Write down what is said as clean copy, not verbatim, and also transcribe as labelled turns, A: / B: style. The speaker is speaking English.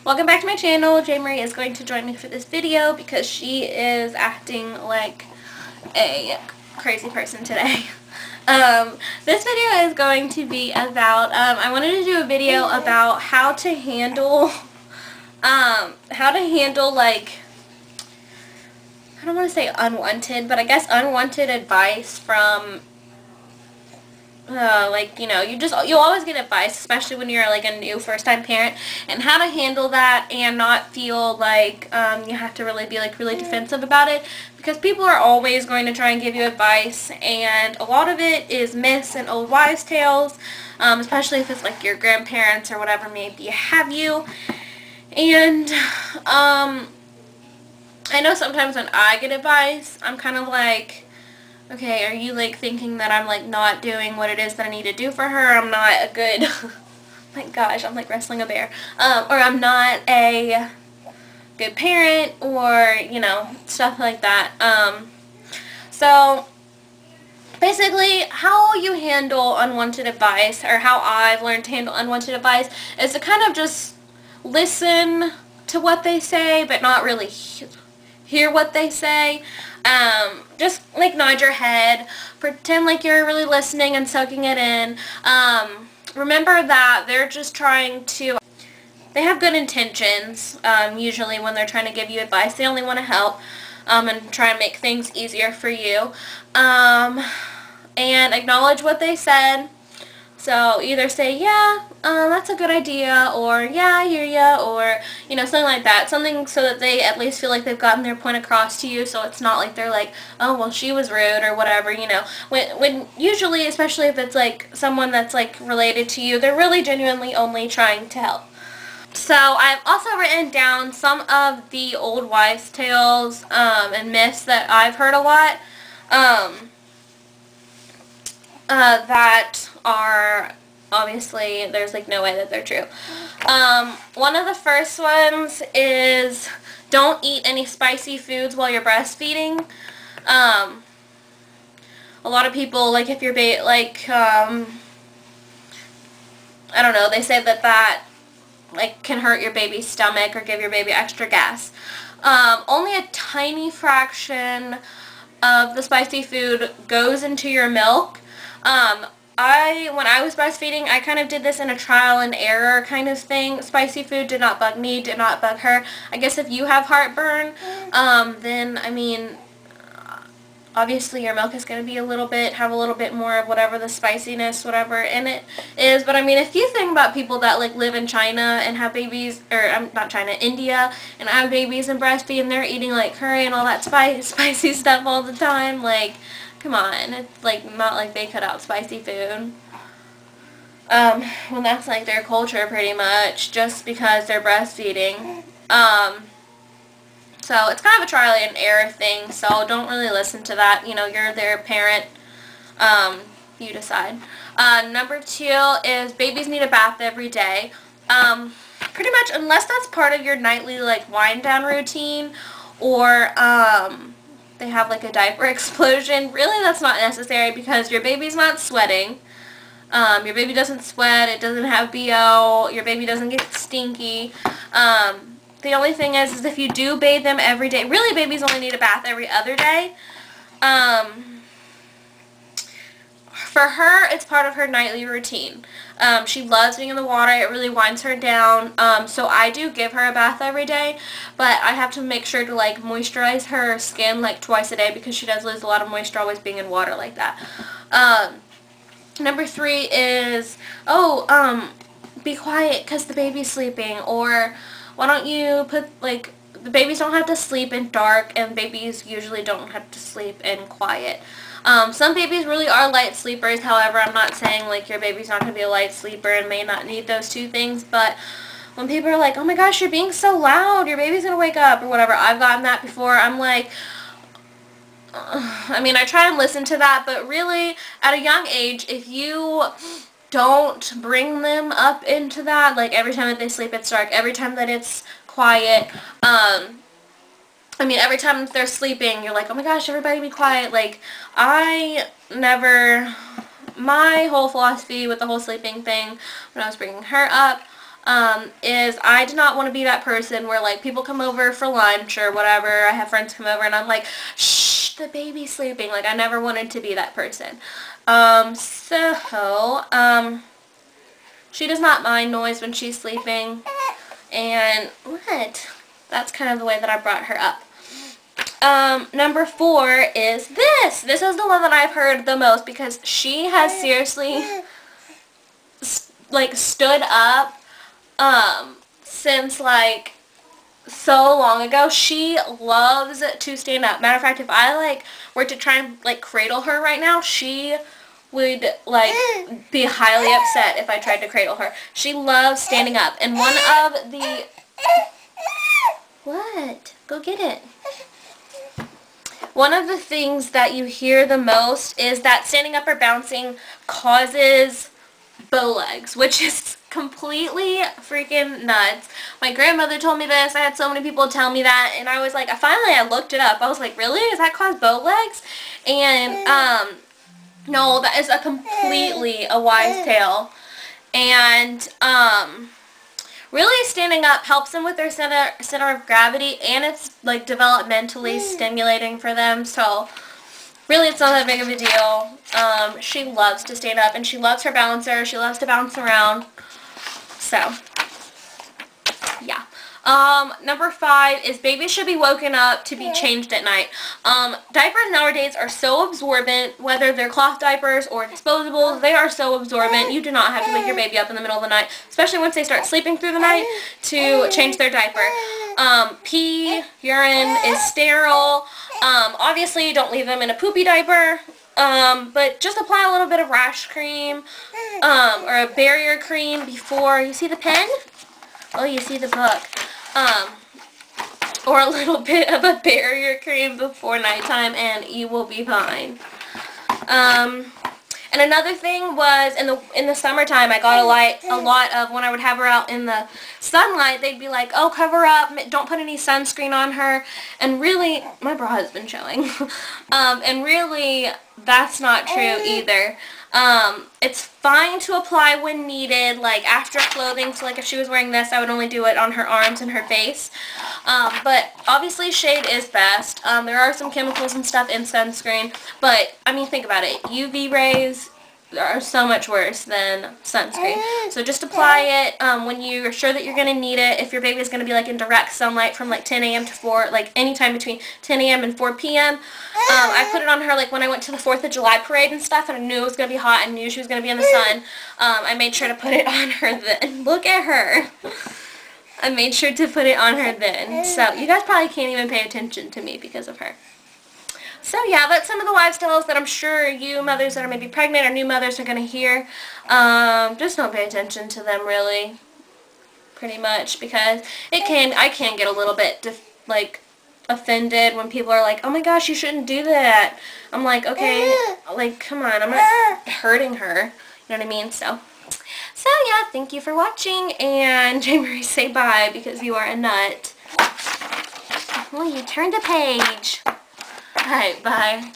A: Welcome back to my channel. J. Marie is going to join me for this video because she is acting like a crazy person today. This video is going to be about, I wanted to do a video about how to handle, like, I don't want to say unwanted, but I guess unwanted advice from like, you know, you'll always get advice, especially when you're like a new first-time parent, and how to handle that and not feel like you have to really be like really defensive about it, because people are always going to try and give you advice, and a lot of it is myths and old wives' tales, especially if it's like your grandparents or whatever maybe have you. And I know sometimes when I get advice, I'm kind of like, okay, are you like thinking that I'm like not doing what it is that I need to do for her? I'm not a good, my gosh, I'm like wrestling a bear. Or I'm not a good parent, or, you know, stuff like that. So basically how you handle unwanted advice, or how I've learned to handle unwanted advice, is to kind of just listen to what they say, but not really hear what they say. Just like nod your head, pretend like you're really listening and soaking it in. Remember that they're just trying to, they have good intentions, usually when they're trying to give you advice. They only want to help, and try and make things easier for you. And acknowledge what they said. So either say, yeah, that's a good idea, or yeah, I hear ya, or, you know, something like that. Something so that they at least feel like they've gotten their point across to you, so it's not like they're like, oh, well, she was rude, or whatever, you know. When usually, especially if it's like someone that's like related to you, they're really genuinely only trying to help. So I've also written down some of the old wives' tales and myths that I've heard a lot. That are, obviously, there's like no way that they're true. One of the first ones is, don't eat any spicy foods while you're breastfeeding. A lot of people, like, if you're I don't know, they say that like can hurt your baby's stomach or give your baby extra gas. Only a tiny fraction of the spicy food goes into your milk. When I was breastfeeding, I kind of did this in a trial and error kind of thing. Spicy food did not bug me, did not bug her. I guess if you have heartburn, then, I mean, obviously your milk is going to be have a little bit more of whatever the spiciness, whatever in it is. But I mean, if you think about people that like live in China and have babies, or not China, India, and have babies and breastfeed, and they're eating like curry and all that spicy stuff all the time, like, come on, it's like not like they cut out spicy food. Well, that's like their culture pretty much, just because they're breastfeeding. So it's kind of a trial and error thing, so don't really listen to that. You know, you're their parent. You decide. Number 2 is babies need a bath every day. Pretty much, unless that's part of your nightly like wind down routine, or they have like a diaper explosion, really that's not necessary, because your baby's not sweating. Your baby doesn't sweat, it doesn't have BO, your baby doesn't get stinky. The only thing is if you do bathe them every day, really babies only need a bath every other day. For her, it's part of her nightly routine. She loves being in the water. It really winds her down. So I do give her a bath every day, but I have to make sure to like moisturize her skin like twice a day, because she does lose a lot of moisture always being in water like that. Number 3 is, be quiet because the baby's sleeping, or why don't you put, like, the babies don't have to sleep in dark, and babies usually don't have to sleep in quiet. Some babies really are light sleepers. However, I'm not saying like your baby's not going to be a light sleeper and may not need those 2 things, but when people are like, oh my gosh, you're being so loud, your baby's going to wake up, or whatever, I've gotten that before. I'm like, I mean, I try and listen to that, but really, at a young age, if you don't bring them up into that, like every time that they sleep it's dark, every time that it's quiet, I mean, every time they're sleeping, you're like, oh my gosh, everybody be quiet. Like, my whole philosophy with the whole sleeping thing, when I was bringing her up, is I do not want to be that person where, like, people come over for lunch or whatever. I have friends come over and I'm like, shh, the baby's sleeping. Like, I never wanted to be that person. She does not mind noise when she's sleeping. And what? That's kind of the way that I brought her up. Number 4 is this. This is the one that I've heard the most because she has seriously, like, stood up, since, like, so long ago. She loves to stand up. Matter of fact, if I, like, were to try and, like, cradle her right now, she would, like, be highly upset if I tried to cradle her. She loves standing up. And one of the... What? Go get it. One of the things that you hear the most is that standing up or bouncing causes bow legs, which is completely freaking nuts. My grandmother told me this. I had so many people tell me that, and I was like, I looked it up. I was like, really? Does that cause bow legs? And, no, that is a completely a wise tale. And, really standing up helps them with their center of gravity, and it's, like, developmentally stimulating for them, so really it's not that big of a deal. She loves to stand up, and she loves her balancer. She loves to bounce around, so, yeah. Number 5 is babies should be woken up to be changed at night. Diapers nowadays are so absorbent, whether they're cloth diapers or disposable, they are so absorbent. You do not have to wake your baby up in the middle of the night, especially once they start sleeping through the night, to change their diaper. Pee, urine is sterile. Obviously, don't leave them in a poopy diaper. But just apply a little bit of rash cream, or a barrier cream before, you see the pen? Oh, you see the book. Or a little bit of a barrier cream before nighttime, and you will be fine. And another thing was in the summertime, I got a lot of when I would have her out in the sunlight, they'd be like, "Oh, cover up, don't put any sunscreen on her." And really, my bra has been showing. And really, that's not true either. It's fine to apply when needed, like after clothing. So like if she was wearing this, I would only do it on her arms and her face. But obviously shade is best. There are some chemicals and stuff in sunscreen, but I mean, think about it. UV rays are so much worse than sunscreen. So just apply it when you're sure that you're going to need it. If your baby is going to be like in direct sunlight from like 10 a.m. to 4, like anytime between 10 a.m. and 4 p.m. I put it on her like when I went to the 4th of July parade and stuff, and I knew it was going to be hot and knew she was going to be in the sun. I made sure to put it on her then. Look at her. I made sure to put it on her then. So you guys probably can't even pay attention to me because of her. So yeah, that's some of the wives' tales that I'm sure you mothers that are maybe pregnant or new mothers are going to hear. Just don't pay attention to them really, pretty much, because I can get a little bit like offended when people are like, "Oh my gosh, you shouldn't do that." I'm like, okay, like come on, I'm not hurting her. You know what I mean? So yeah, thank you for watching, and J. Marie, say bye because you are a nut. Well, you turned a page. Alright, bye.